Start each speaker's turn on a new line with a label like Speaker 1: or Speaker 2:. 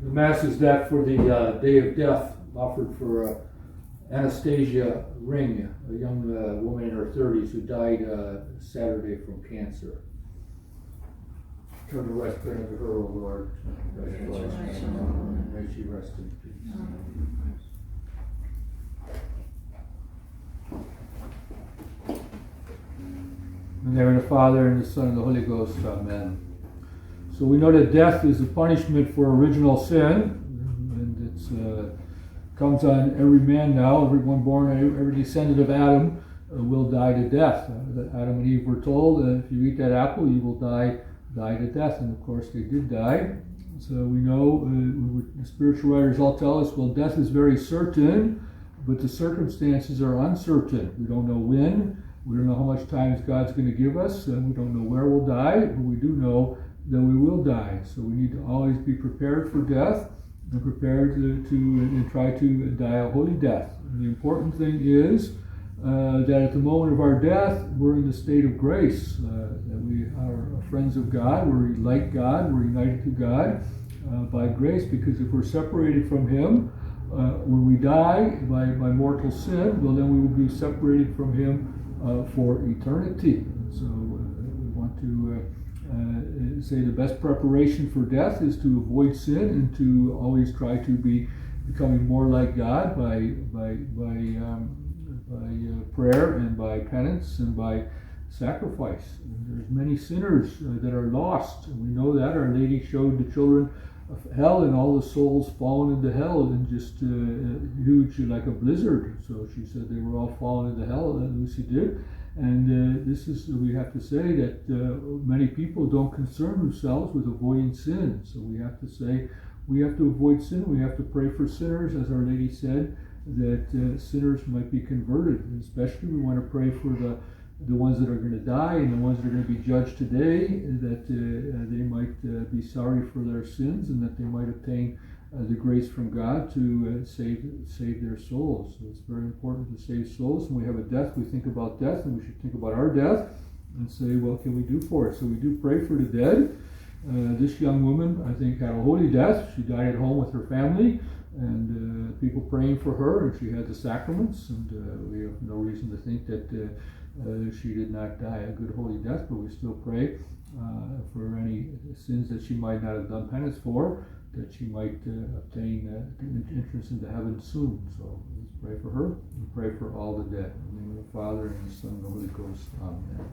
Speaker 1: The Mass is that for the Day of Death offered for Anastasia Ring, a young woman in her 30s who died Saturday from cancer. Turn the rest unto her, O Lord. May she rest in peace. In the name of the Father, and the Son, and the Holy Ghost. Amen. So we know that death is the punishment for original sin, and it comes on every man now. Everyone born, every descendant of Adam will die to death. Adam and Eve were told, if you eat that apple, you will die to death. And of course they did die. So we know, the spiritual writers all tell us, well, death is very certain, but the circumstances are uncertain. We don't know when. We don't know how much time God's going to give us. We don't know where we'll die, but we do know that we will die. So we need to always be prepared for death and prepared to try to die a holy death. And the important thing is that at the moment of our death, we're in the state of grace, that we are friends of God, we're like God, we're united to God by grace, because if we're separated from Him, when we die by mortal sin, well, then we will be separated from Him for eternity. So we want to say the best preparation for death is to avoid sin and to always try to be becoming more like God by prayer and by penance and by sacrifice. And there's many sinners that are lost, and we know that. Our Lady showed the children of hell, and all the souls fallen into hell in just huge, like a blizzard. So she said they were all fallen into hell, Lucy did. And this is, we have to say that many people don't concern themselves with avoiding sin. So we have to say, we have to avoid sin. We have to pray for sinners, as Our Lady said, that sinners might be converted. And especially we want to pray for the ones that are going to die and the ones that are going to be judged today, that they might be sorry for their sins and that they might obtain the grace from God to save their souls. So it's very important to save souls. When we have a death, we think about death, and we should think about our death and say, what can we do for it? So we do pray for the dead. This young woman, I think, had a holy death. She died at home with her family, and people praying for her, and she had the sacraments, and we have no reason to think that she did not die a good holy death, but we still pray for any sins that she might not have done penance for, that she might obtain entrance into heaven soon. So let's pray for her and pray for all the dead. In the name of the Father, and the Son, and the Holy Ghost. Amen.